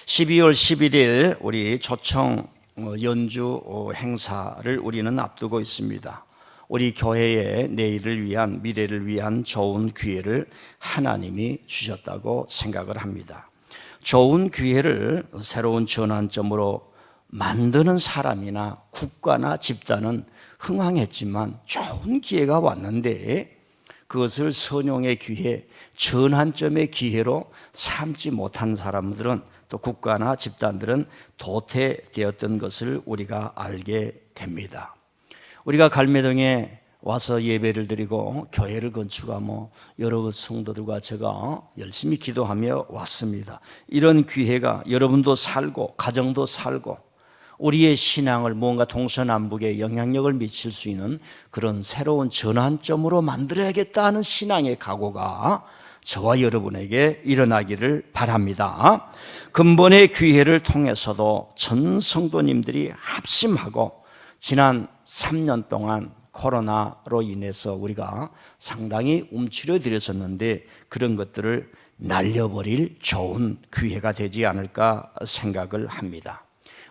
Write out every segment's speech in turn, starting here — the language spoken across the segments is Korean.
12월 11일 우리 초청 연주 행사를 우리는 앞두고 있습니다. 우리 교회의 내일을 위한, 미래를 위한 좋은 기회를 하나님이 주셨다고 생각을 합니다. 좋은 기회를 새로운 전환점으로 만드는 사람이나 국가나 집단은 흥황했지만 좋은 기회가 왔는데 그것을 선용의 기회, 전환점의 기회로 삼지 못한 사람들은, 또 국가나 집단들은 도태되었던 것을 우리가 알게 됩니다. 우리가 갈매동에 와서 예배를 드리고 교회를 건축하며 여러 성도들과 제가 열심히 기도하며 왔습니다. 이런 기회가 여러분도 살고 가정도 살고 우리의 신앙을 뭔가 동서남북에 영향력을 미칠 수 있는 그런 새로운 전환점으로 만들어야겠다는 신앙의 각오가 저와 여러분에게 일어나기를 바랍니다. 근본의 기회를 통해서도 전 성도님들이 합심하고 지난 3년 동안 코로나로 인해서 우리가 상당히 움츠려들었었는데 그런 것들을 날려버릴 좋은 기회가 되지 않을까 생각을 합니다.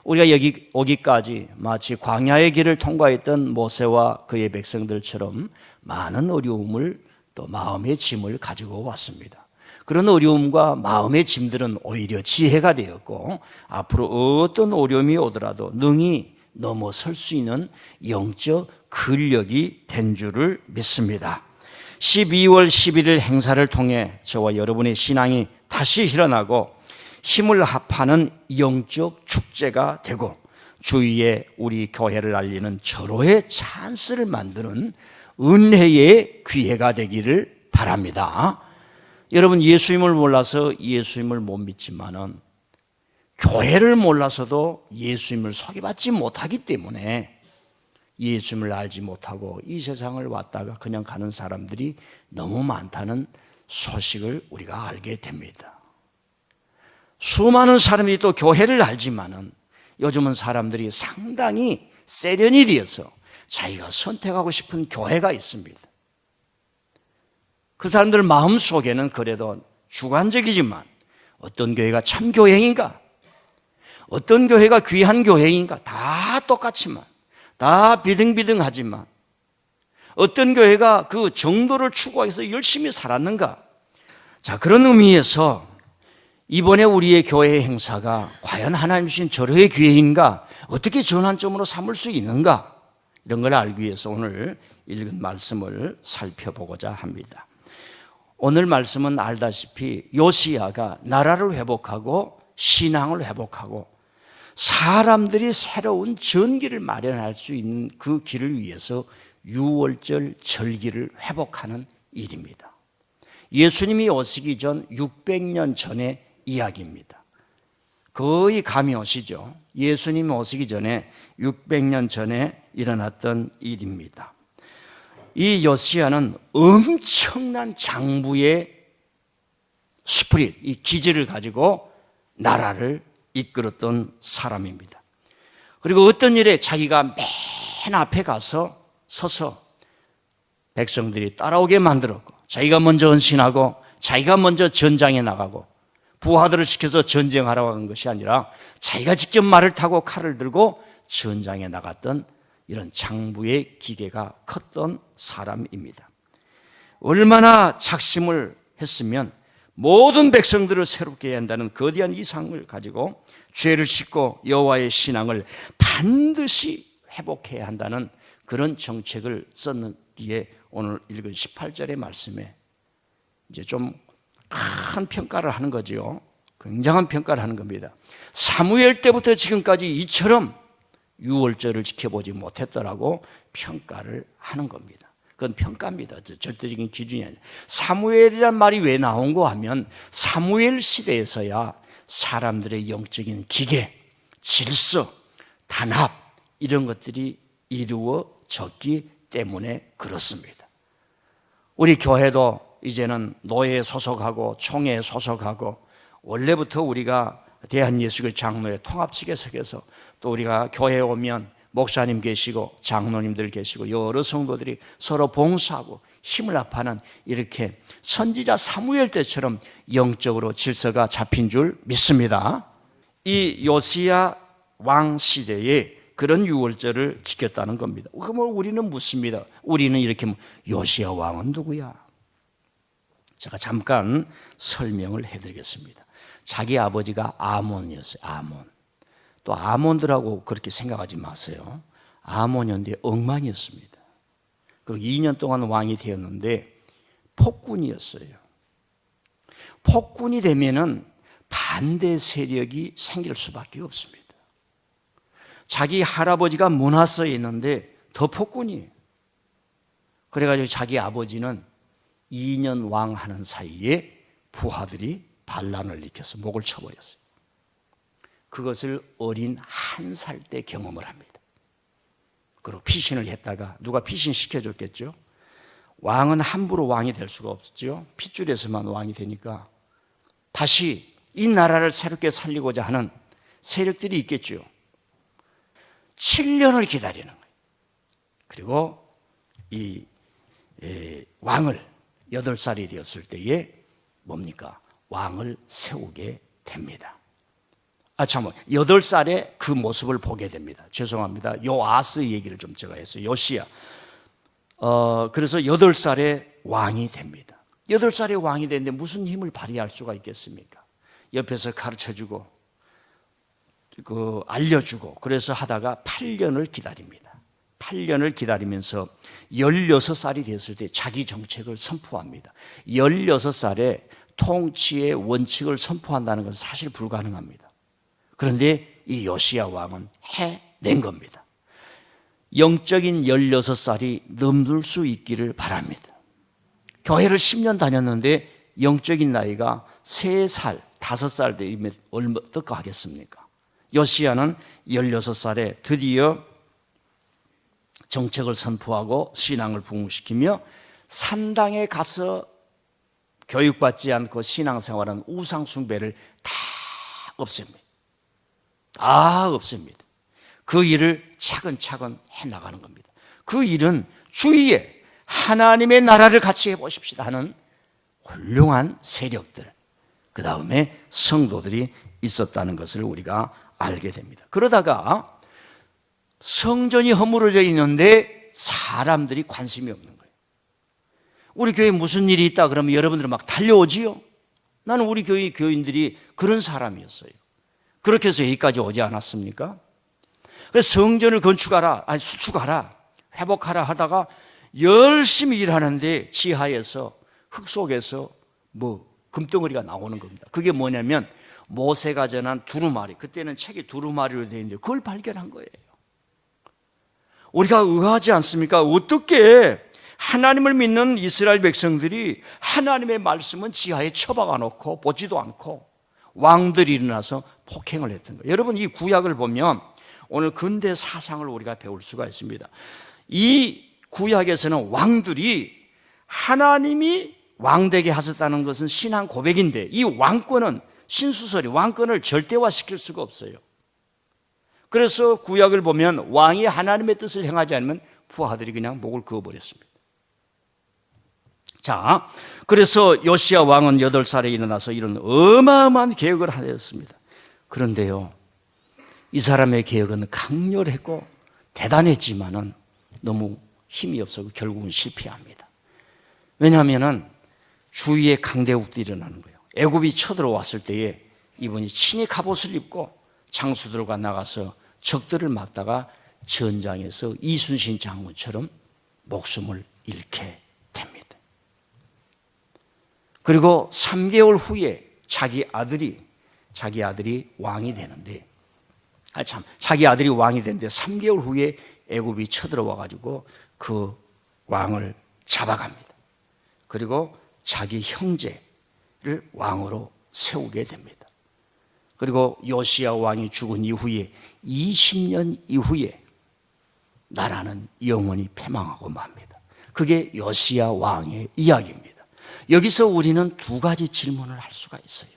우리가 여기 오기까지 마치 광야의 길을 통과했던 모세와 그의 백성들처럼 많은 어려움을, 또 마음의 짐을 가지고 왔습니다. 그런 어려움과 마음의 짐들은 오히려 지혜가 되었고 앞으로 어떤 어려움이 오더라도 능히 넘어설 수 있는 영적 근력이 된 줄을 믿습니다. 12월 11일 행사를 통해 저와 여러분의 신앙이 다시 일어나고 힘을 합하는 영적 축제가 되고 주위에 우리 교회를 알리는 절호의 찬스를 만드는 은혜의 기회가 되기를 바랍니다. 여러분, 예수님을 몰라서 예수님을 못 믿지만은 교회를 몰라서도 예수님을 소개받지 못하기 때문에 예수님을 알지 못하고 이 세상을 왔다가 그냥 가는 사람들이 너무 많다는 소식을 우리가 알게 됩니다. 수많은 사람들이 또 교회를 알지만은 요즘은 사람들이 상당히 세련이 되어서 자기가 선택하고 싶은 교회가 있습니다. 그 사람들 마음속에는 그래도 주관적이지만 어떤 교회가 참 교회인가, 어떤 교회가 귀한 교회인가 다 똑같지만, 다 비등비등하지만 어떤 교회가 그 정도를 추구해서 열심히 살았는가. 자, 그런 의미에서 이번에 우리의 교회 행사가 과연 하나님 주신 절호의 기회인가, 어떻게 전환점으로 삼을 수 있는가, 이런 걸 알기 위해서 오늘 읽은 말씀을 살펴보고자 합니다. 오늘 말씀은 알다시피 요시야가 나라를 회복하고 신앙을 회복하고 사람들이 새로운 전기를 마련할 수 있는 그 길을 위해서 유월절 절기를 회복하는 일입니다. 예수님이 오시기 전 600년 전의 이야기입니다. 거의 감이 오시죠? 예수님이 오시기 전에 600년 전에 일어났던 일입니다. 이 요시야는 엄청난 장부의 스피릿, 이 기질을 가지고 나라를 이끌었던 사람입니다. 그리고 어떤 일에 자기가 맨 앞에 가서 서서 백성들이 따라오게 만들었고, 자기가 먼저 헌신하고 자기가 먼저 전장에 나가고 부하들을 시켜서 전쟁하라고 한 것이 아니라 자기가 직접 말을 타고 칼을 들고 전장에 나갔던 이런 장부의 기계가 컸던 사람입니다. 얼마나 작심을 했으면 모든 백성들을 새롭게 해야 한다는 거대한 이상을 가지고 죄를 씻고 여호와의 신앙을 반드시 회복해야 한다는 그런 정책을 썼기에 오늘 읽은 18절의 말씀에 이제 좀 큰 평가를 하는 거죠. 굉장한 평가를 하는 겁니다. 사무엘 때부터 지금까지 이처럼 유월절을 지켜보지 못했더라고 평가를 하는 겁니다. 그건 평가입니다. 절대적인 기준이 아니에요. 사무엘이란 말이 왜 나온고 하면 사무엘 시대에서야 사람들의 영적인 기계, 질서, 단합 이런 것들이 이루어졌기 때문에 그렇습니다. 우리 교회도 이제는 노예에 소속하고 총회에 소속하고 원래부터 우리가 대한예수교 장로회 통합 측에서 또 우리가 교회에 오면 목사님 계시고 장로님들 계시고 여러 성도들이 서로 봉사하고 힘을 합하는 이렇게 선지자 사무엘 때처럼 영적으로 질서가 잡힌 줄 믿습니다. 이 요시야 왕 시대에 그런 유월절을 지켰다는 겁니다. 그러면 우리는 묻습니다. 우리는 이렇게 요시야 왕은 누구야? 제가 잠깐 설명을 해드리겠습니다. 자기 아버지가 아몬이었어요. 아몬. 또 아몬들하고 그렇게 생각하지 마세요. 아몬이었는데 엉망이었습니다. 그리고 2년 동안 왕이 되었는데 폭군이었어요. 폭군이 되면은 반대 세력이 생길 수밖에 없습니다. 자기 할아버지가 문하서에 있는데 더 폭군이에요. 그래가지고 자기 아버지는 2년 왕 하는 사이에 부하들이 반란을 일으켜서 목을 쳐버렸어요. 그것을 어린 1살 때 경험을 합니다. 그리고 피신을 했다가 누가 피신 시켜줬겠죠. 왕은 함부로 왕이 될 수가 없었죠. 핏줄에서만 왕이 되니까 다시 이 나라를 새롭게 살리고자 하는 세력들이 있겠죠. 7년을 기다리는 거예요. 그리고 이 왕을 8살이 되었을 때에 뭡니까? 왕을 세우게 됩니다. 8살에 그 모습을 보게 됩니다. 죄송합니다. 요아스 얘기를 좀 제가 했어요. 요시야. 그래서 8살에 왕이 됩니다. 8살에 왕이 되는데 무슨 힘을 발휘할 수가 있겠습니까? 옆에서 가르쳐주고 알려주고 그래서 하다가 8년을 기다립니다. 8년을 기다리면서 16살이 됐을 때 자기 정책을 선포합니다. 16살에 통치의 원칙을 선포한다는 것은 사실 불가능합니다. 그런데 이 요시야 왕은 해낸 겁니다. 영적인 16살이 넘을 수 있기를 바랍니다. 교회를 10년 다녔는데 영적인 나이가 3살, 5살 되면 어떻게 하겠습니까? 요시야는 16살에 드디어 정책을 선포하고 신앙을 부흥시키며 산당에 가서 교육받지 않고 신앙생활한 우상숭배를 다 없앱니다. 다 없습니다. 그 일을 차근차근 해나가는 겁니다. 그 일은 주위에 하나님의 나라를 같이 해보십시다 하는 훌륭한 세력들, 그 다음에 성도들이 있었다는 것을 우리가 알게 됩니다. 그러다가 성전이 허물어져 있는데 사람들이 관심이 없는 거예요. 우리 교회에 무슨 일이 있다 그러면 여러분들은 막 달려오지요. 나는 우리 교회 교인들이 그런 사람이었어요. 그렇게 해서 여기까지 오지 않았습니까? 그래서 성전을 수축하라, 회복하라 하다가 열심히 일하는데 지하에서 흙 속에서 금덩어리가 나오는 겁니다. 그게 뭐냐면 모세가 전한 두루마리, 그때는 책이 두루마리로 되어 있는데 그걸 발견한 거예요. 우리가 의아하지 않습니까? 어떻게 하나님을 믿는 이스라엘 백성들이 하나님의 말씀은 지하에 처박아 놓고 보지도 않고 왕들이 일어나서 폭행을 했던 거예요. 여러분, 이 구약을 보면 오늘 근대 사상을 우리가 배울 수가 있습니다. 이 구약에서는 왕들이 하나님이 왕되게 하셨다는 것은 신앙 고백인데 이 왕권은 신수설이 왕권을 절대화시킬 수가 없어요. 그래서 구약을 보면 왕이 하나님의 뜻을 행하지 않으면 부하들이 그냥 목을 그어버렸습니다. 자, 그래서 요시야 왕은 8살에 일어나서 이런 어마어마한 개혁을 하였습니다. 그런데요, 이 사람의 개혁은 강렬했고 대단했지만은 너무 힘이 없어서 결국은 실패합니다. 왜냐하면은 주위에 강대국들이 일어나는 거예요. 애굽이 쳐들어왔을 때에 이분이 친히 갑옷을 입고 장수들과 나가서 적들을 막다가 전장에서 이순신 장군처럼 목숨을 잃게 됩니다. 그리고 3개월 후에 자기 아들이 왕이 되는데, 자기 아들이 왕이 되는데 3개월 후에 애굽이 쳐들어와 가지고 그 왕을 잡아갑니다. 그리고 자기 형제를 왕으로 세우게 됩니다. 그리고 요시야 왕이 죽은 이후에 20년 이후에 나라는 영원히 패망하고 맙니다. 그게 요시야 왕의 이야기입니다. 여기서 우리는 2가지 질문을 할 수가 있어요.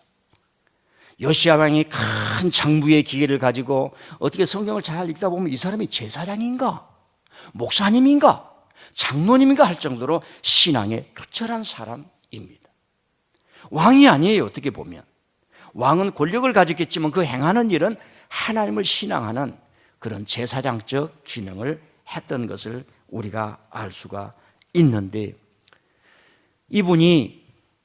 요시야 왕이 큰 장부의 기계를 가지고 어떻게 성경을 잘 읽다 보면 이 사람이 제사장인가? 목사님인가? 장로님인가 할 정도로 신앙에 투철한 사람입니다. 왕이 아니에요. 어떻게 보면 왕은 권력을 가졌겠지만 그 행하는 일은 하나님을 신앙하는 그런 제사장적 기능을 했던 것을 우리가 알 수가 있는데, 이분이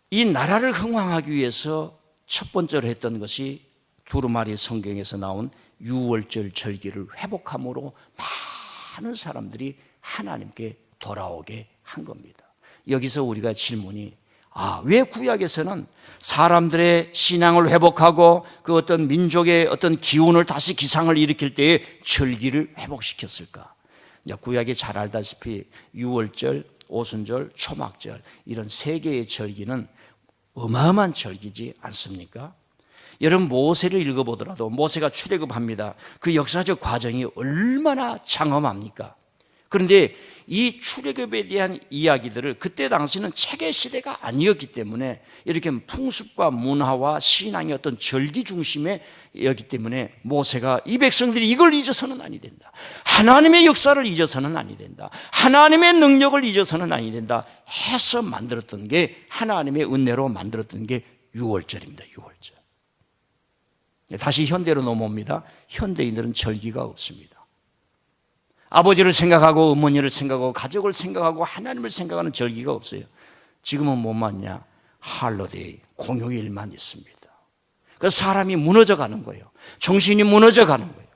이 나라를 흥왕하기 위해서 첫 번째로 했던 것이 두루마리 성경에서 나온 유월절 절기를 회복함으로 많은 사람들이 하나님께 돌아오게 한 겁니다. 여기서 우리가 질문이, 왜 구약에서는 사람들의 신앙을 회복하고 그 어떤 민족의 어떤 기운을 다시 기상을 일으킬 때에 절기를 회복시켰을까? 이제 구약이 잘 알다시피 유월절, 오순절, 초막절 이런 세 개의 절기는 어마어마한 절기지 않습니까? 여러분 모세를 읽어보더라도 모세가 출애굽합니다. 그 역사적 과정이 얼마나 장엄합니까? 그런데 이 출애굽에 대한 이야기들을 그때 당시는 책의 시대가 아니었기 때문에 이렇게 풍습과 문화와 신앙의 어떤 절기 중심이었기 때문에 모세가 이 백성들이 이걸 잊어서는 아니 된다. 하나님의 역사를 잊어서는 아니 된다. 하나님의 능력을 잊어서는 아니 된다 해서 만들었던 게, 하나님의 은혜로 만들었던 게 유월절입니다. 유월절. 다시 현대로 넘어옵니다. 현대인들은 절기가 없습니다. 아버지를 생각하고 어머니를 생각하고 가족을 생각하고 하나님을 생각하는 절기가 없어요. 지금은 뭐 맞냐? 할로데이, 공휴일만 있습니다. 그래서 사람이 무너져 가는 거예요. 정신이 무너져 가는 거예요.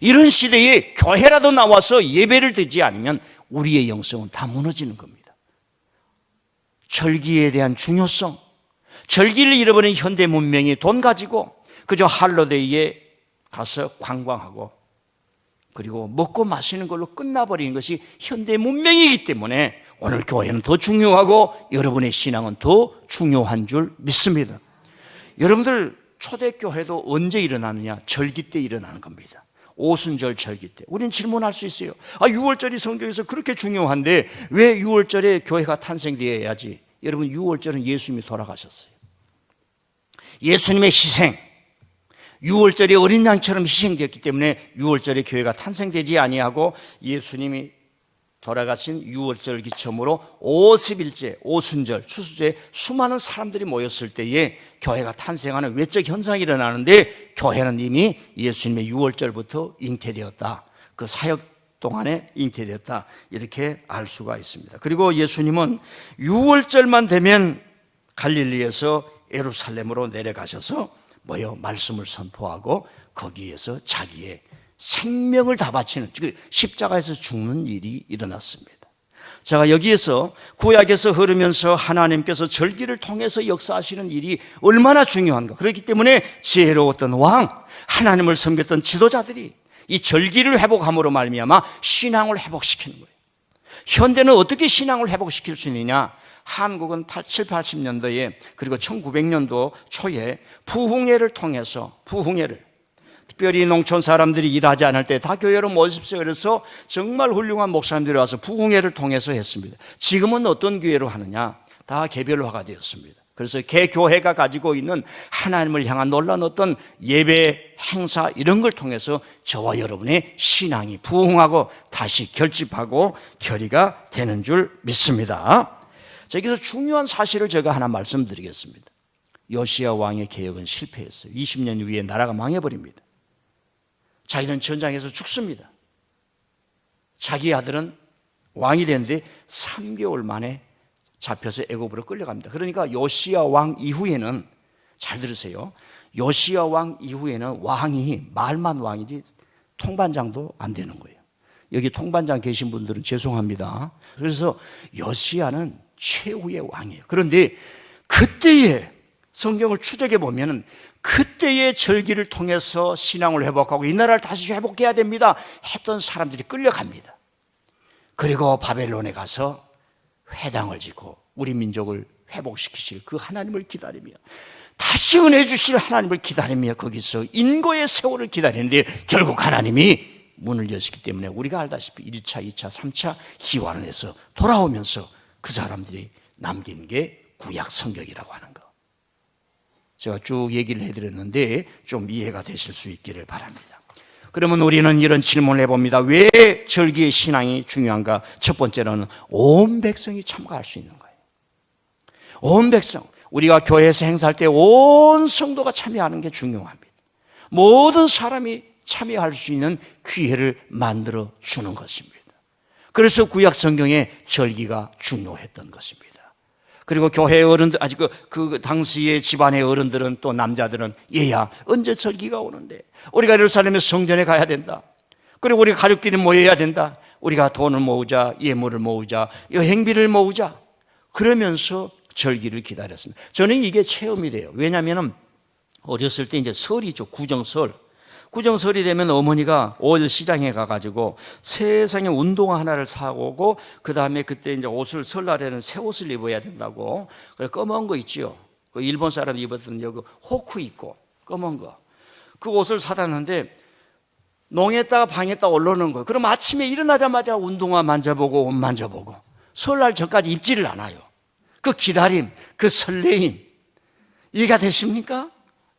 이런 시대에 교회라도 나와서 예배를 드리지 않으면 우리의 영성은 다 무너지는 겁니다. 절기에 대한 중요성, 절기를 잃어버린 현대 문명이 돈 가지고 그저 할로데이에 가서 관광하고 그리고 먹고 마시는 걸로 끝나버리는 것이 현대 문명이기 때문에 오늘 교회는 더 중요하고 여러분의 신앙은 더 중요한 줄 믿습니다. 여러분들 초대교회도 언제 일어나느냐? 절기 때 일어나는 겁니다. 오순절 절기 때. 우리는 질문할 수 있어요. 유월절이 성경에서 그렇게 중요한데 왜 유월절에 교회가 탄생되어야지? 여러분, 유월절은 예수님이 돌아가셨어요. 예수님의 희생, 유월절이 어린 양처럼 희생되었기 때문에 유월절에 교회가 탄생되지 아니하고, 예수님이 돌아가신 유월절 기점으로 50일째 오순절 추수제에 수많은 사람들이 모였을 때에 교회가 탄생하는 외적 현상이 일어나는데, 교회는 이미 예수님의 유월절부터 잉태되었다. 그 사역 동안에 잉태되었다. 이렇게 알 수가 있습니다. 그리고 예수님은 유월절만 되면 갈릴리에서 예루살렘으로 내려가셔서 말씀을 선포하고 거기에서 자기의 생명을 다 바치는, 십자가에서 죽는 일이 일어났습니다. 제가 여기에서 구약에서 흐르면서 하나님께서 절기를 통해서 역사하시는 일이 얼마나 중요한가. 그렇기 때문에 지혜로웠던 왕, 하나님을 섬겼던 지도자들이 이 절기를 회복함으로 말미암아 신앙을 회복시키는 거예요. 현대는 어떻게 신앙을 회복시킬 수 있느냐? 한국은 7, 80년도에 그리고 1900년도 초에 부흥회를 통해서, 특별히 농촌 사람들이 일하지 않을 때 다 교회로 모십시오. 그래서 정말 훌륭한 목사님들이 와서 부흥회를 통해서 했습니다. 지금은 어떤 교회로 하느냐? 다 개별화가 되었습니다. 그래서 개교회가 가지고 있는 하나님을 향한 놀라운 어떤 예배, 행사 이런 걸 통해서 저와 여러분의 신앙이 부흥하고 다시 결집하고 결의가 되는 줄 믿습니다. 여기서 중요한 사실을 제가 하나 말씀드리겠습니다. 요시야 왕의 개혁은 실패했어요. 20년 후에 나라가 망해버립니다. 자기는 전장에서 죽습니다. 자기 아들은 왕이 되는데 3개월 만에 잡혀서 애굽으로 끌려갑니다. 그러니까 요시야 왕 이후에는, 잘 들으세요, 요시야 왕 이후에는 왕이 말만 왕이지 통반장도 안 되는 거예요. 여기 통반장 계신 분들은 죄송합니다. 그래서 요시야는 최후의 왕이에요. 그런데 그때의 성경을 추적해 보면 그때의 절기를 통해서 신앙을 회복하고 이 나라를 다시 회복해야 됩니다 했던 사람들이 끌려갑니다. 그리고 바벨론에 가서 회당을 짓고 우리 민족을 회복시키실 그 하나님을 기다리며, 다시 은혜 주실 하나님을 기다리며 거기서 인고의 세월을 기다리는데 결국 하나님이 문을 여시기 때문에 우리가 알다시피 1차, 2차, 3차 희환을 해서 돌아오면서 그 사람들이 남긴 게 구약 성경이라고 하는 거. 제가 쭉 얘기를 해드렸는데 좀 이해가 되실 수 있기를 바랍니다. 그러면 우리는 이런 질문을 해봅니다. 왜 절기의 신앙이 중요한가? 첫 번째로는 온 백성이 참가할 수 있는 거예요. 온 백성. 우리가 교회에서 행사할 때 온 성도가 참여하는 게 중요합니다. 모든 사람이 참여할 수 있는 기회를 만들어 주는 것입니다. 그래서 구약 성경에 절기가 중요했던 것입니다. 그리고 교회 어른들, 아직 그 당시의 집안의 어른들은, 또 남자들은, 얘야 언제 절기가 오는데, 우리가 예루살렘에 성전에 가야 된다, 그리고 우리 가족끼리 모여야 된다, 우리가 돈을 모으자, 예물을 모으자, 여행비를 모으자, 그러면서 절기를 기다렸습니다. 저는 이게 체험이 돼요. 왜냐하면 어렸을 때 이제 설이죠. 구정설이 되면 어머니가 올 시장에 가가지고 세상에 운동화 하나를 사오고, 그 다음에 그때 이제 옷을, 설날에는 새 옷을 입어야 된다고, 그래 검은 거 있지요. 그 일본 사람 입었던 여기 호크 있고 검은 거, 그 옷을 사다는데 농에다가 방에다가 올라오는 거예요. 그럼 아침에 일어나자마자 운동화 만져보고 옷 만져보고, 설날 전까지 입지를 않아요. 그 기다림, 그 설레임, 이해가 되십니까?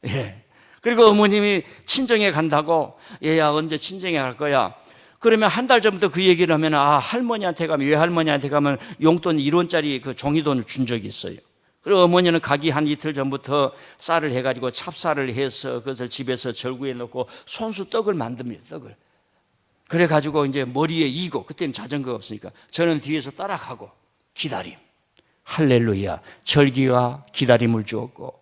예. 그리고 어머님이 친정에 간다고, 얘야 언제 친정에 갈 거야? 그러면 한 달 전부터 그 얘기를 하면, 할머니한테 가면, 외할머니한테 가면 용돈 1원짜리 그 종이돈을 준 적이 있어요. 그리고 어머니는 가기 한 이틀 전부터 쌀을 해가지고 찹쌀을 해서 그것을 집에서 절구에 넣고 손수 떡을 만듭니다. 떡을. 그래가지고 이제 머리에 이고, 그때는 자전거가 없으니까 저는 뒤에서 따라가고, 기다림. 할렐루야. 절기가 기다림을 주었고,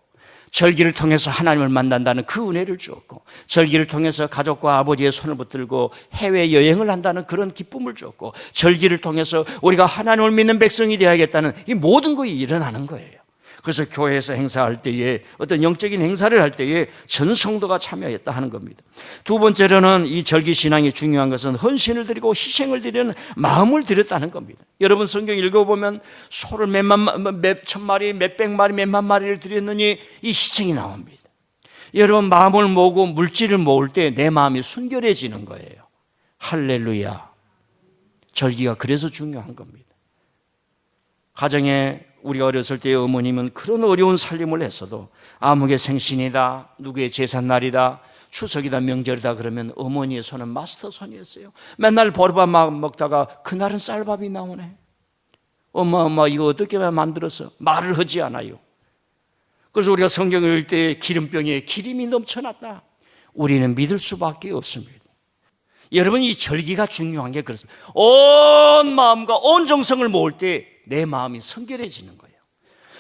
절기를 통해서 하나님을 만난다는 그 은혜를 주었고, 절기를 통해서 가족과 아버지의 손을 붙들고 해외여행을 한다는 그런 기쁨을 주었고, 절기를 통해서 우리가 하나님을 믿는 백성이 되어야겠다는 이 모든 것이 일어나는 거예요. 그래서 교회에서 행사할 때에, 어떤 영적인 행사를 할 때에 전 성도가 참여했다 하는 겁니다. 두 번째로는 이 절기신앙이 중요한 것은 헌신을 드리고 희생을 드리는 마음을 드렸다는 겁니다. 여러분 성경 읽어보면 소를 몇천 마리, 몇백 마리, 몇만 마리를 드렸느니 이 희생이 나옵니다. 여러분 마음을 모으고 물질을 모을 때 내 마음이 순결해지는 거예요. 할렐루야. 절기가 그래서 중요한 겁니다. 가정에 우리가 어렸을 때 어머님은 그런 어려운 살림을 했어도 아무개 생신이다, 누구의 제삿날이다, 추석이다, 명절이다 그러면 어머니의 손은 마스터 손이었어요. 맨날 보리밥 먹다가 그날은 쌀밥이 나오네. 엄마 이거 어떻게 만들었어? 말을 하지 않아요. 그래서 우리가 성경을 읽을 때 기름병에 기름이 넘쳐났다. 우리는 믿을 수밖에 없습니다. 여러분 이 절기가 중요한 게 그렇습니다. 온 마음과 온 정성을 모을 때 내 마음이 성결해지는 거예요.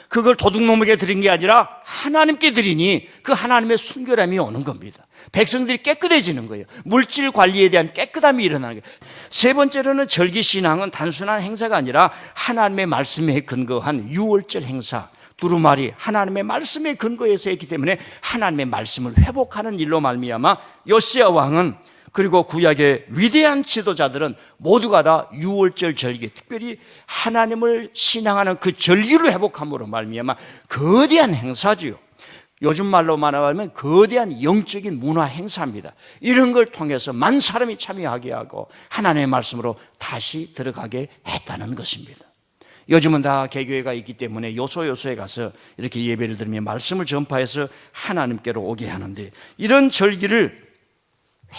그걸 도둑놈에게 드린 게 아니라 하나님께 드리니 그 하나님의 순결함이 오는 겁니다. 백성들이 깨끗해지는 거예요. 물질 관리에 대한 깨끗함이 일어나는 거예요. 세 번째로는 절기신앙은 단순한 행사가 아니라 하나님의 말씀에 근거한 유월절 행사, 두루마리, 하나님의 말씀에 근거해서 했기 때문에 하나님의 말씀을 회복하는 일로 말미암아 요시야 왕은, 그리고 구약의 위대한 지도자들은 모두가 다 유월절 절기, 특별히 하나님을 신앙하는 그 절기를 회복함으로 말미암아 거대한 행사지요. 요즘 말로 말하면 거대한 영적인 문화 행사입니다. 이런 걸 통해서 만 사람이 참여하게 하고 하나님의 말씀으로 다시 들어가게 했다는 것입니다. 요즘은 다 개교회가 있기 때문에 요소에 가서 이렇게 예배를 드리며 말씀을 전파해서 하나님께로 오게 하는데, 이런 절기를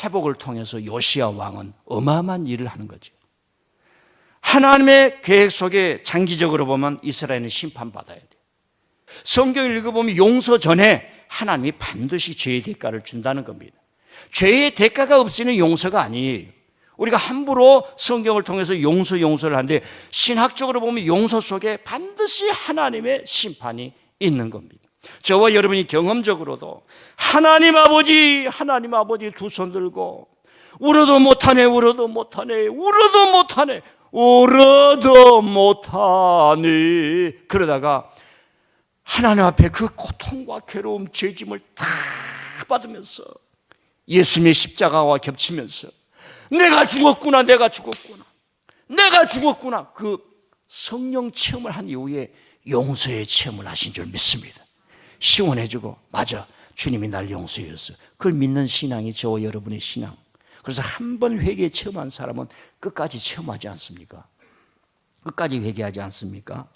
회복을 통해서 요시야 왕은 어마어마한 일을 하는 거죠. 하나님의 계획 속에 장기적으로 보면 이스라엘은 심판받아야 돼요. 성경을 읽어보면 용서 전에 하나님이 반드시 죄의 대가를 준다는 겁니다. 죄의 대가가 없이는 용서가 아니에요. 우리가 함부로 성경을 통해서 용서를 하는데, 신학적으로 보면 용서 속에 반드시 하나님의 심판이 있는 겁니다. 저와 여러분이 경험적으로도 하나님 아버지 두 손 들고 울어도 못하네 그러다가 하나님 앞에 그 고통과 괴로움, 죄짐을 다 받으면서 예수님의 십자가와 겹치면서 내가 죽었구나 그 성령 체험을 한 이후에 용서의 체험을 하신 줄 믿습니다. 시원해지고, 맞아, 주님이 날 용서해 줬어. 그걸 믿는 신앙이 저와 여러분의 신앙. 그래서 한 번 회개 체험한 사람은 끝까지 체험하지 않습니까? 끝까지 회개하지 않습니까?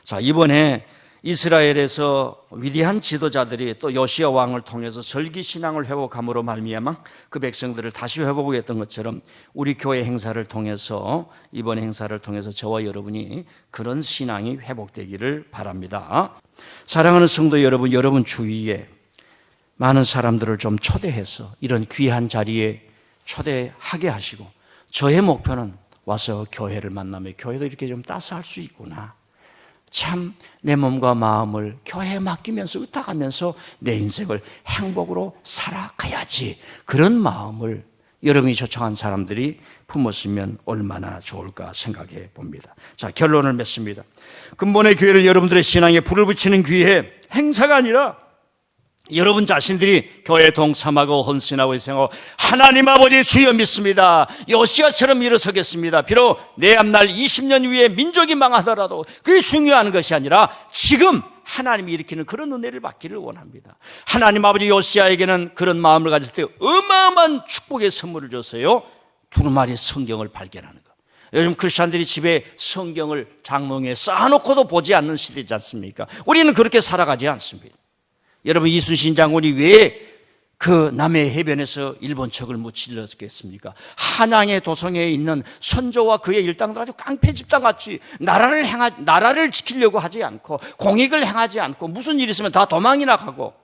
자, 이번에 이스라엘에서 위대한 지도자들이 또 요시야 왕을 통해서 절기 신앙을 회복함으로 말미암아 그 백성들을 다시 회복했던 것처럼 우리 교회 행사를 통해서, 이번 행사를 통해서 저와 여러분이 그런 신앙이 회복되기를 바랍니다. 사랑하는 성도 여러분, 여러분 주위에 많은 사람들을 좀 초대해서 이런 귀한 자리에 초대하게 하시고, 저의 목표는 와서 교회를 만나며 교회도 이렇게 좀 따스할 수 있구나, 참 내 몸과 마음을 교회에 맡기면서 의탁하면서 내 인생을 행복으로 살아가야지, 그런 마음을 여러분이 초청한 사람들이 품었으면 얼마나 좋을까 생각해 봅니다. 자, 결론을 맺습니다. 근본의 교회를 여러분들의 신앙에 불을 붙이는 기회, 행사가 아니라 여러분 자신들이 교회에 동참하고 헌신하고 희생하고 하나님 아버지 주여 믿습니다, 요시야처럼 일어서겠습니다. 비록 내 앞날 20년 후에 민족이 망하더라도 그게 중요한 것이 아니라 지금 하나님이 일으키는 그런 은혜를 받기를 원합니다. 하나님 아버지 요시야에게는 그런 마음을 가질 때 어마어마한 축복의 선물을 줬어요. 두루마리 성경을 발견하는 것. 요즘 크리스찬들이 집에 성경을 장롱에 쌓아놓고도 보지 않는 시대지 않습니까? 우리는 그렇게 살아가지 않습니다. 여러분, 이순신 장군이 왜 그 남해 해변에서 일본 적을 무찔렀겠습니까? 한양의 도성에 있는 선조와 그의 일당들 아주 깡패 집단같이 나라를 지키려고 하지 않고 공익을 행하지 않고 무슨 일 있으면 다 도망이나 가고,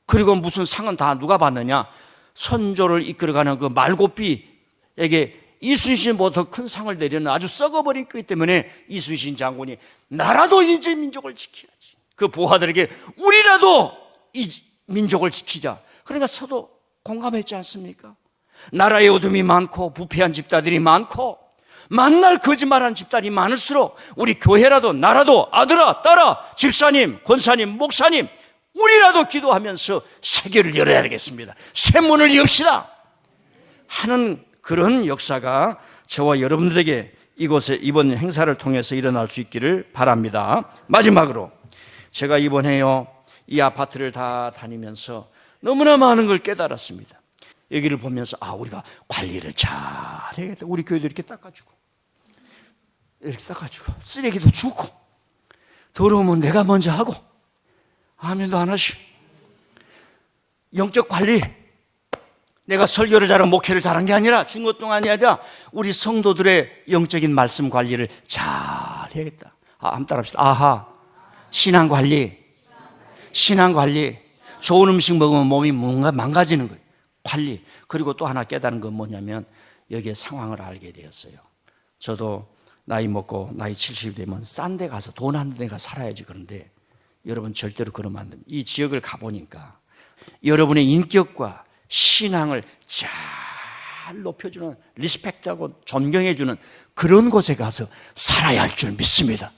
그리고 무슨 상은 다 누가 받느냐? 선조를 이끌어가는 그 말고삐에게 이순신보다 더 큰 상을 내려는 아주 썩어버린 거기 때문에 이순신 장군이 나라도 이제 민족을 지켜야지, 그 부하들에게 우리라도 이 민족을 지키자, 그러니까 서도 공감했지 않습니까? 나라의 어둠이 많고 부패한 집단들이 많고 만날 거짓말한 집단이 많을수록 우리 교회라도 나라도 아들아 딸아 집사님 권사님 목사님 우리라도 기도하면서 세계를 열어야 되겠습니다. 새 문을 엽시다 하는 그런 역사가 저와 여러분들에게 이곳에 이번 행사를 통해서 일어날 수 있기를 바랍니다. 마지막으로 제가 이번에요 이 아파트를 다 다니면서 너무나 많은 걸 깨달았습니다. 여기를 보면서 우리가 관리를 잘 해야겠다. 우리 교회도 이렇게 닦아주고 쓰레기도 주고 더러우면 내가 먼저 하고 아멘도 안 하시고, 영적 관리, 내가 설교를 잘하고 목회를 잘한 게 아니라 준 것 동안이 아니라 우리 성도들의 영적인 말씀 관리를 잘 해야겠다. 한번 따라합시다. 아하, 신앙관리. 좋은 음식 먹으면 몸이 뭔가 망가지는 거예요. 관리. 그리고 또 하나 깨달은 건 뭐냐면 여기에 상황을 알게 되었어요. 저도 나이 먹고 나이 70 되면 싼 데 가서 돈 한 데 가 살아야지. 그런데 여러분 절대로 그러면 안 됩니다. 이 지역을 가보니까 여러분의 인격과 신앙을 잘 높여주는, 리스펙트하고 존경해주는 그런 곳에 가서 살아야 할 줄 믿습니다.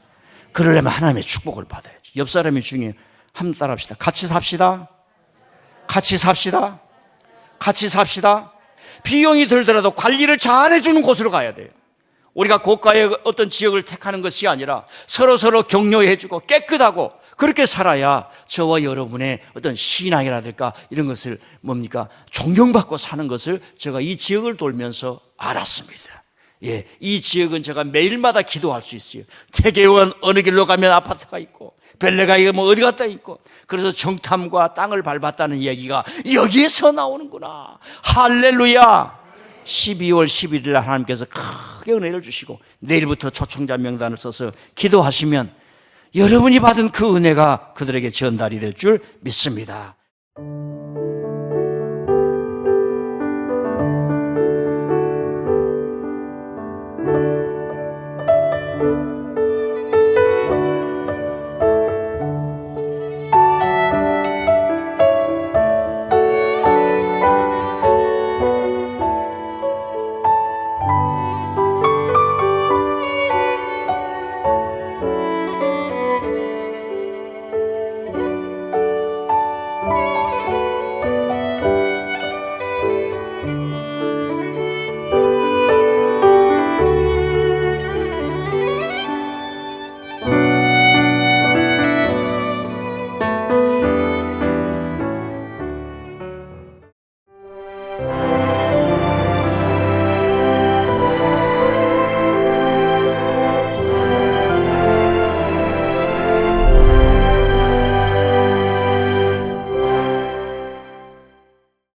그러려면 하나님의 축복을 받아야지. 옆 사람이 중요해요. 한번 따라합시다. 같이 삽시다. 비용이 들더라도 관리를 잘 해주는 곳으로 가야 돼요. 우리가 고가의 어떤 지역을 택하는 것이 아니라 서로 격려해주고 깨끗하고 그렇게 살아야 저와 여러분의 어떤 신앙이라든가 이런 것을 존경받고 사는 것을 제가 이 지역을 돌면서 알았습니다. 예, 이 지역은 제가 매일마다 기도할 수 있어요. 태계원 어느 길로 가면 아파트가 있고 벨레가 어디 갔다 있고, 그래서 정탐과 땅을 밟았다는 이야기가 여기에서 나오는구나. 할렐루야. 12월 11일 날 하나님께서 크게 은혜를 주시고 내일부터 초청자 명단을 써서 기도하시면 여러분이 받은 그 은혜가 그들에게 전달이 될 줄 믿습니다.